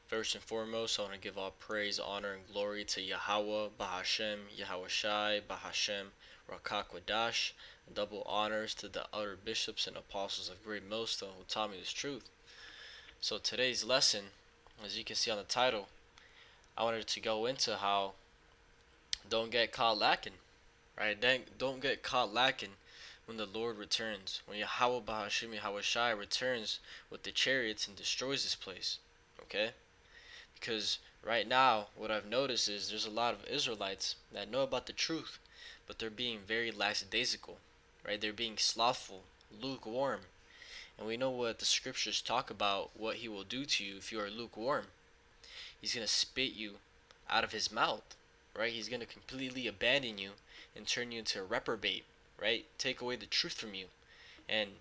First and foremost, I want to give all praise, honor, and glory to Yahweh, Bahashem, Yahweh Shai, Bahashem, Rakakwadash, and double honors to the other bishops and apostles of Great Millstone who taught me this truth. So today's lesson, as you can see on the title, I wanted to go into how don't get caught lacking, right? Don't get caught lacking when the Lord returns, when Yahweh Bahashem, Yahweh Shai returns with the chariots and destroys this place, okay? Because right now, what I've noticed is there's a lot of Israelites that know about the truth, but they're being very lackadaisical, right? They're being slothful, lukewarm. And we know what the scriptures talk about what he will do to you if you are lukewarm. He's going to spit you out of his mouth, right? He's going to completely abandon you and turn you into a reprobate, right? Take away the truth from you. And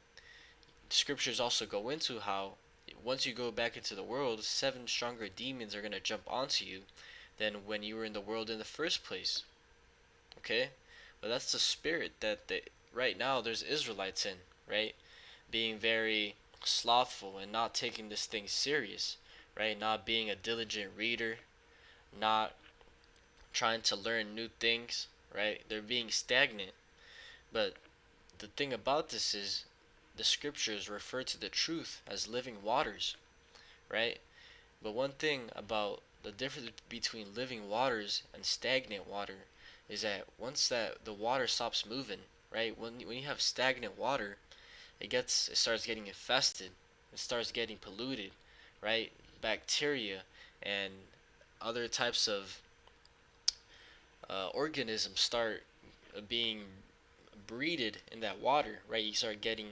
scriptures also go into how once you go back into the world, seven stronger demons are going to jump onto you than when you were in the world in the first place. Okay? But that's the spirit that right now there's Israelites in, right? Being very slothful and not taking this thing serious, right? Not being a diligent reader, not trying to learn new things, right? They're being stagnant. But the thing about this is the scriptures refer to the truth as living waters, right? But one thing about the difference between living waters and stagnant water is that once that the water stops moving, right? When you have stagnant water, it starts getting infested, it starts getting polluted, right? Bacteria and other types of organisms start being breeded in that water, right? You start getting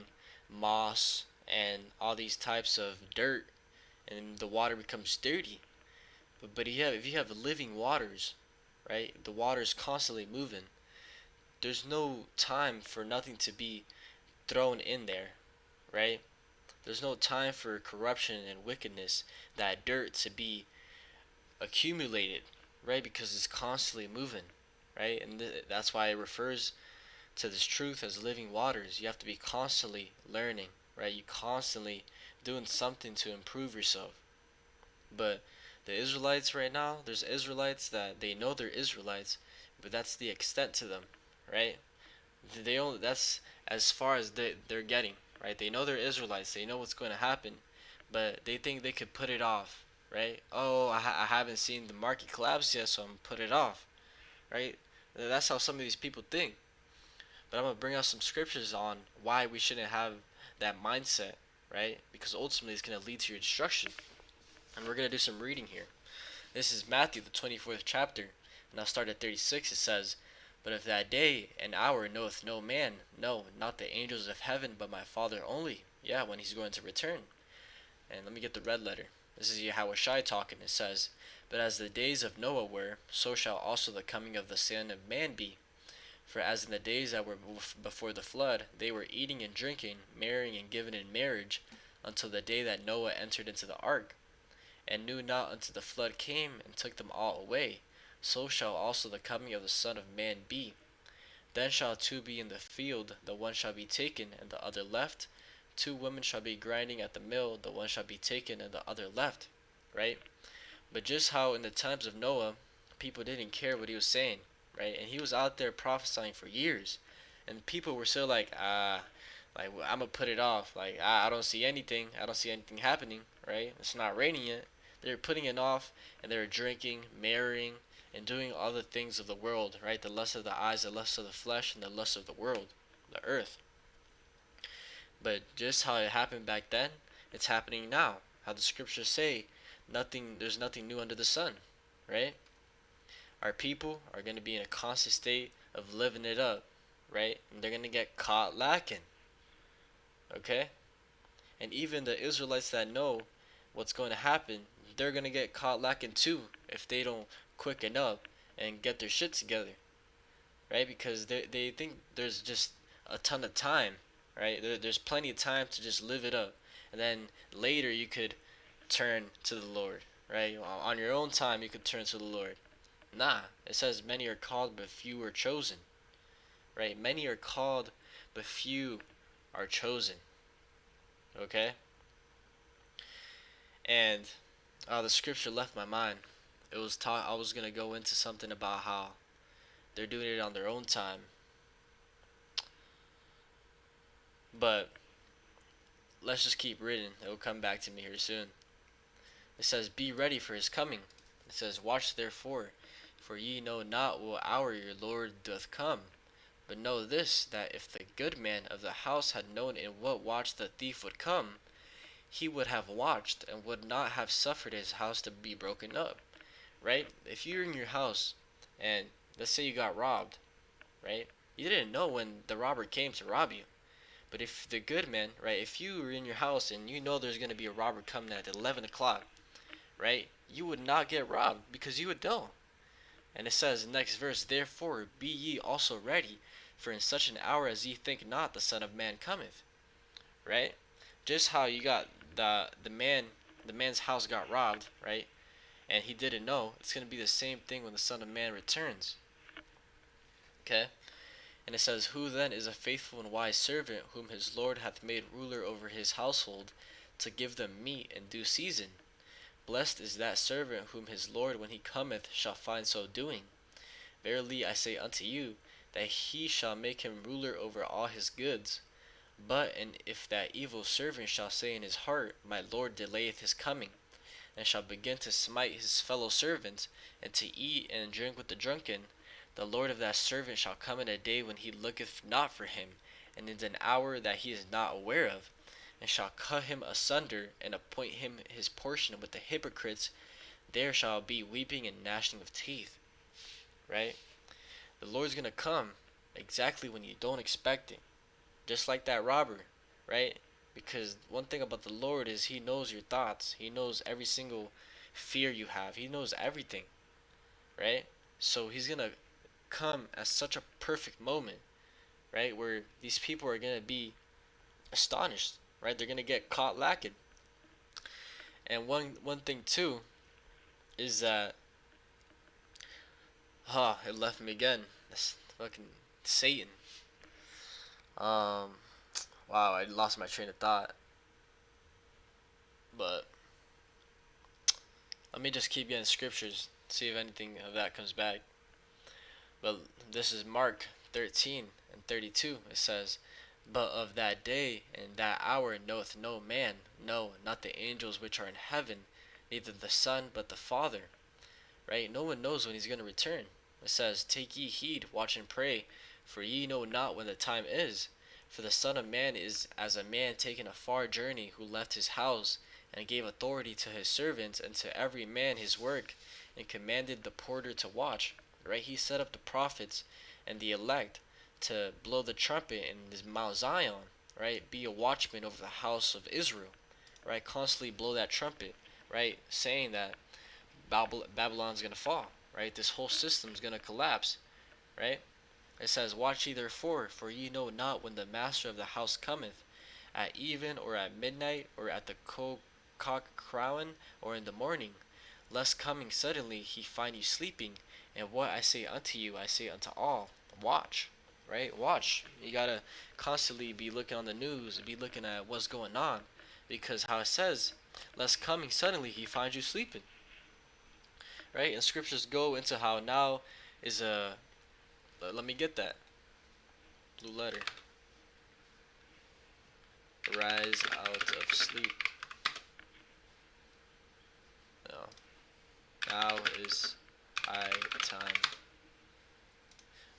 moss and all these types of dirt, and the water becomes dirty. But if you have living waters, right? The water is constantly moving. There's no time for nothing to be thrown in there, right? There's no time for corruption and wickedness, that dirt to be accumulated, right? Because it's constantly moving, right? And that's why it refers to this truth as living waters. You have to be constantly learning, right? You constantly doing something to improve yourself. But the Israelites right now, there's Israelites that they know they're Israelites, but that's the extent to them, right? They only that's as far as they're getting, right? They know they're Israelites. They know what's going to happen, but they think they could put it off, right? Oh, I haven't seen the market collapse yet, so I'm gonna put it off, right? That's how some of these people think. But I'm gonna bring out some scriptures on why we shouldn't have that mindset, right? Because ultimately it's gonna lead to your destruction. And we're gonna do some reading here. This is Matthew, the 24th chapter, and I'll start at 36. It says, "But of that day and hour knoweth no man, no, not the angels of heaven, but my Father only." Yeah, when he's going to return. And let me get the red letter. This is Yahweh Shai talking. It says, "But as the days of Noah were, so shall also the coming of the Son of Man be. For as in the days that were before the flood, they were eating and drinking, marrying and giving in marriage, until the day that Noah entered into the ark, and knew not until the flood came and took them all away. So shall also the coming of the Son of Man be. Then shall two be in the field, the one shall be taken, and the other left. Two women shall be grinding at the mill, the one shall be taken, and the other left." Right? But just how in the times of Noah, people didn't care what he was saying, right? And he was out there prophesying for years, and people were still like, like I'm gonna put it off. Like I don't see anything. I don't see anything happening, right? It's not raining yet. They're putting it off, and they're drinking, marrying, and doing all the things of the world, right? The lust of the eyes, the lust of the flesh, and the lust of the world, the earth. But just how it happened back then, it's happening now. How the scriptures say, there's nothing new under the sun, right? Our people are going to be in a constant state of living it up, right? And they're going to get caught lacking, okay? And even the Israelites that know what's going to happen, they're going to get caught lacking too if they don't quicken up and get their shit together, right? Because they think there's just a ton of time, right? There's plenty of time to just live it up. And then later you could turn to the Lord, right? On your own time you could turn to the Lord. Nah, it says many are called but few are chosen, right? Many are called but few are chosen, okay? And The scripture left my mind. It was taught. I was gonna go into something about how they're doing it on their own time, but let's just keep reading. It will come back to me here soon. It says, "Be ready for his coming." It says, "Watch therefore, for ye know not what hour your Lord doth come. But know this, that if the good man of the house had known in what watch the thief would come, he would have watched and would not have suffered his house to be broken up." Right? If you're in your house and let's say you got robbed, right? You didn't know when the robber came to rob you. But if the good man, right, if you were in your house and you know there's going to be a robber coming at 11 o'clock, right, you would not get robbed because you would know. And it says in the next verse, "Therefore be ye also ready, for in such an hour as ye think not, the Son of Man cometh." Right? Just how you got the man's house got robbed, right? And he didn't know. It's gonna be the same thing when the Son of Man returns. Okay? And it says, "Who then is a faithful and wise servant, whom his Lord hath made ruler over his household, to give them meat in due season? Blessed is that servant whom his Lord when he cometh shall find so doing. Verily I say unto you, that he shall make him ruler over all his goods. But and if that evil servant shall say in his heart, My Lord delayeth his coming, and shall begin to smite his fellow servants, and to eat and drink with the drunken, the Lord of that servant shall come in a day when he looketh not for him, and in an hour that he is not aware of, and shall cut him asunder, and appoint him his portion with the hypocrites. There shall be weeping and gnashing of teeth." Right? The Lord's gonna come exactly when you don't expect it. Just like that robber, right? Because one thing about the Lord is he knows your thoughts. He knows every single fear you have. He knows everything, right? So he's going to come at such a perfect moment, right? Where these people are going to be astonished, right? They're going to get caught lacking. And one thing too is that it left me again. That's fucking Satan. Um wow, I lost my train of thought. But let me just keep getting scriptures, see if anything of that comes back. But this is Mark 13 and 32. It says, "But of that day and that hour knoweth no man, no, not the angels which are in heaven, neither the Son, but the Father." Right? No one knows when he's going to return. It says, "Take ye heed, watch and pray, for ye know not when the time is. For the Son of Man is as a man taking a far journey, who left his house, and gave authority to his servants, and to every man his work, and commanded the porter to watch." Right? He set up the prophets and the elect to blow the trumpet in this Mount Zion. Right? Be a watchman over the house of Israel. Right? Constantly blow that trumpet. Right? Saying that Babylon's gonna fall, right? This whole system's gonna collapse, right? It says, "Watch ye therefore, for ye know not when the master of the house cometh, at even, or at midnight, or at the cock crowing, or in the morning, lest coming suddenly he find you sleeping. And what I say unto you, I say unto all, watch." Right? Watch. You gotta constantly be looking on the news, be looking at what's going on, because how it says, "Lest coming suddenly he find you sleeping." Right? And scriptures go into how now is a let me get that blue letter. Rise out of sleep. No. Now is high time.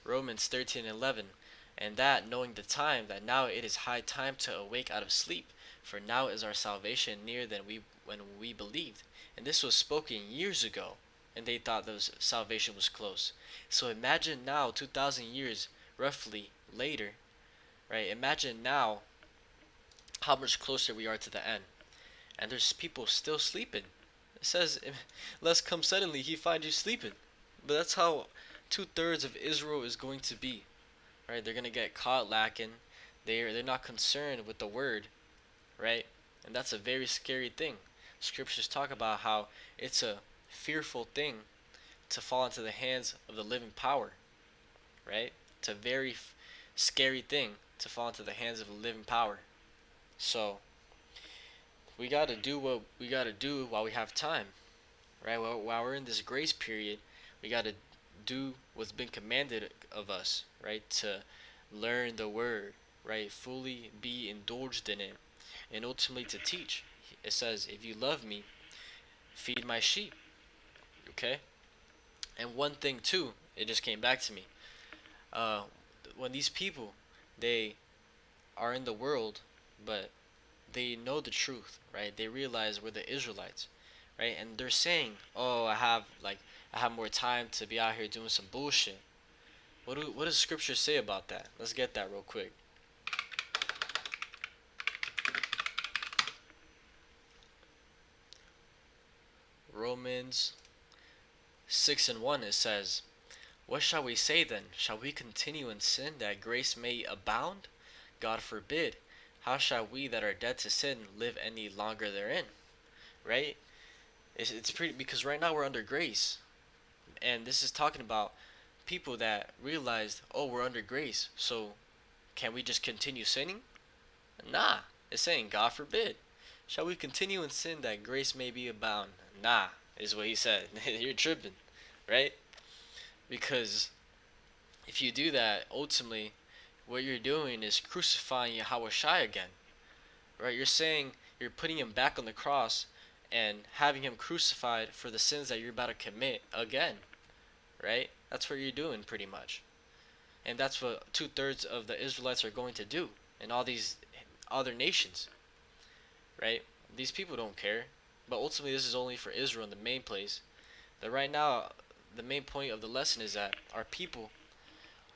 Romans 13:11. "And that knowing the time, that now it is high time to awake out of sleep, for now is our salvation nearer than when we believed." And this was spoken years ago, and they thought those salvation was close. So imagine now, 2,000 years roughly later, right? Imagine now how much closer we are to the end, and there's people still sleeping. It says, "Lest come suddenly he find you sleeping." But that's how 2/3 of Israel is going to be, right? They're gonna get caught lacking. They're not concerned with the word, right? And that's a very scary thing. Scriptures talk about how it's a fearful thing to fall into the hands of the living power, right? It's a very scary thing to fall into the hands of the living power. So we gotta do what we gotta do while we have time, right? While we're in this grace period, we got to do what's been commanded of us, right? To learn the word, right? Fully be indulged in it, and ultimately to teach. It says, if you love me, feed my sheep, okay? And one thing too, it just came back to me. Uh, when these people, they are in the world, but they know the truth, right? They realize we're the Israelites, right? And they're saying, "Oh, I have more time to be out here doing some bullshit." What does Scripture say about that? Let's get that real quick. Romans 6:1 it says, "What shall we say then? Shall we continue in sin that grace may abound? God forbid. How shall we that are dead to sin live any longer therein?" Right? It's pretty because right now we're under grace, and this is talking about people that realized, oh, we're under grace, so can we just continue sinning? Nah. It's saying, God forbid. Shall we continue in sin that grace may be abound? Nah, is what he said. You're tripping, right? Because if you do that, ultimately, what you're doing is crucifying Yahweh Shai again, right? You're saying you're putting him back on the cross and having him crucified for the sins that you're about to commit again, right? That's what you're doing pretty much. And that's what 2/3 of the Israelites are going to do in all these other nations, right? These people don't care. But ultimately, this is only for Israel in the main place. But right now, the main point of the lesson is that our people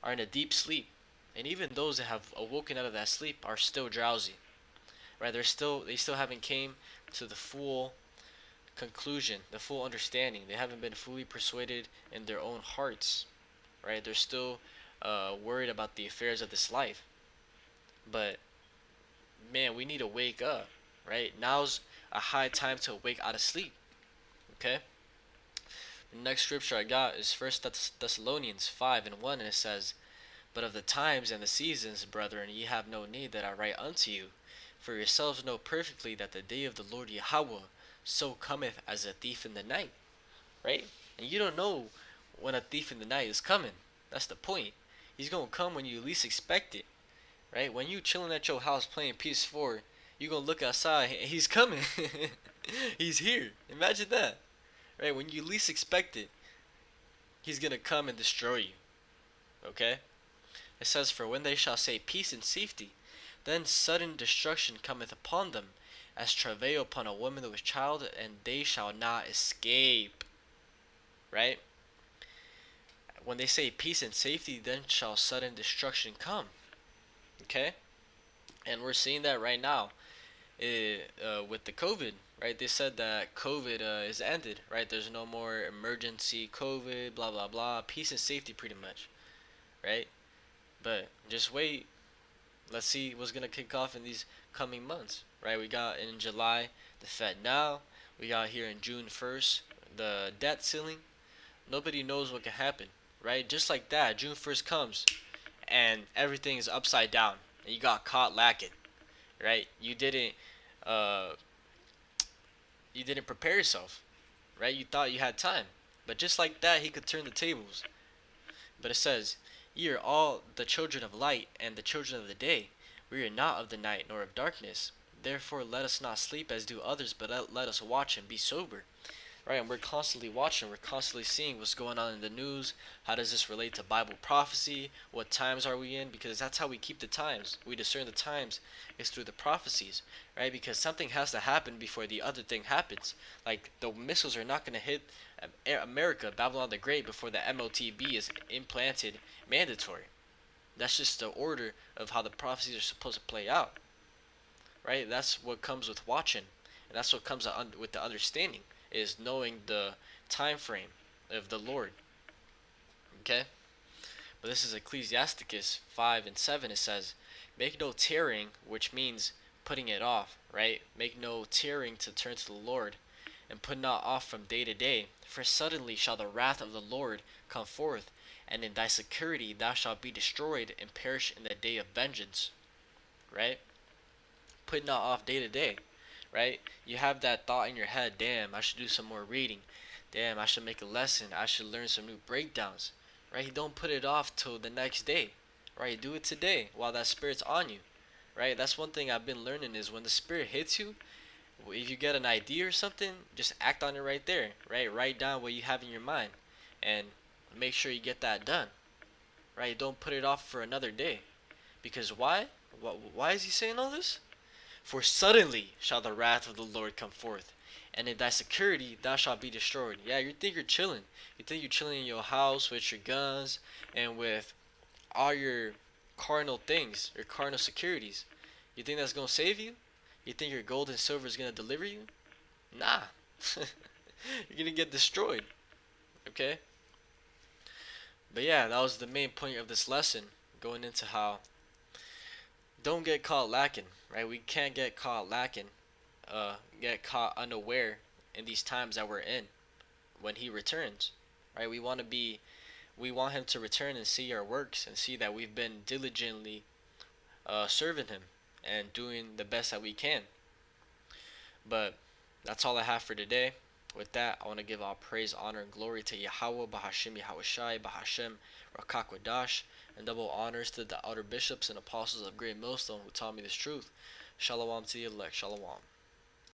are in a deep sleep. And even those that have awoken out of that sleep are still drowsy, right? They still haven't came to the full conclusion, the full understanding. They haven't been fully persuaded in their own hearts, right? They're still worried about the affairs of this life. But man, we need to wake up, right? Now's a high time to wake out of sleep. Okay. The next scripture I got is First Thessalonians 5:1, and it says, "But of the times and the seasons, brethren, ye have no need that I write unto you, for yourselves know perfectly that the day of the Lord Yahweh so cometh as a thief in the night." Right? And you don't know when a thief in the night is coming. That's the point. He's gonna come when you least expect it. Right? When you chilling at your house playing PS4, you gonna look outside. He's coming. He's here. Imagine that. Right? When you least expect it, he's gonna come and destroy you. Okay? It says, "For when they shall say peace and safety, then sudden destruction cometh upon them, as travail upon a woman with child, and they shall not escape." Right? When they say peace and safety, then shall sudden destruction come. Okay? And we're seeing that right now with the COVID, right? They said that COVID is ended, right? There's no more emergency COVID, blah, blah, blah. Peace and safety, pretty much, right? But just wait. Let's see what's going to kick off in these coming months, right? We got in July the Fed now. We got here in June 1st the debt ceiling. Nobody knows what can happen, right? Just like that, June 1st comes and everything is upside down. And you got caught lacking, right? Uh, you didn't prepare yourself, right? You thought you had time, but just like that, he could turn the tables. But it says, "Ye are all the children of light and the children of the day. We are not of the night nor of darkness. Therefore, let us not sleep as do others, but let us watch and be sober." Right? And we're constantly watching, we're constantly seeing what's going on in the news. How does this relate to Bible prophecy? What times are we in? Because that's how we keep the times. We discern the times is through the prophecies, right? Because something has to happen before the other thing happens. Like the missiles are not going to hit America, Babylon the Great, before the MOTB is implanted mandatory. That's just the order of how the prophecies are supposed to play out, right? That's what comes with watching, and that's what comes with the understanding is knowing the time frame of the Lord. Okay, but this is Ecclesiasticus 5:7. It says, "Make no tearing," which means putting it off, right? "Make no tearing to turn to the Lord, and put not off from day to day. For suddenly shall the wrath of the Lord come forth, and in thy security thou shalt be destroyed and perish in the day of vengeance." Right? Put not off day to day, right? You have that thought in your head, damn, I should do some more reading. damn, I should make a lesson. I should learn some new breakdowns. Right? You don't put it off till the next day. Right? Do it today while that spirit's on you. Right? That's one thing I've been learning is when the spirit hits you, if you get an idea or something, just act on it right there. Right? Write down what you have in your mind and make sure you get that done. Right? Don't put it off for another day. Because why? Why is he saying all this? For suddenly shall the wrath of the Lord come forth, and in thy security thou shalt be destroyed. Yeah, you think you're chilling. You think you're chilling in your house with your guns and with all your carnal things, your carnal securities. You think that's gonna save you? You think your gold and silver is gonna deliver you? Nah. You're gonna get destroyed. Okay? But yeah, that was the main point of this lesson, going into how don't get caught lacking, right? We can't get caught lacking, get caught unaware in these times that we're in when he returns, right? We want him to return and see our works and see that we've been diligently serving him and doing the best that we can. But that's all I have for today. With that, I want to give all praise, honor, and glory to Yahweh, Bahashim Yahushai, Bahashem, Rakakwadash, and double honors to the outer bishops and apostles of Great Millstone who taught me this truth. Shalom to the elect. Shalom.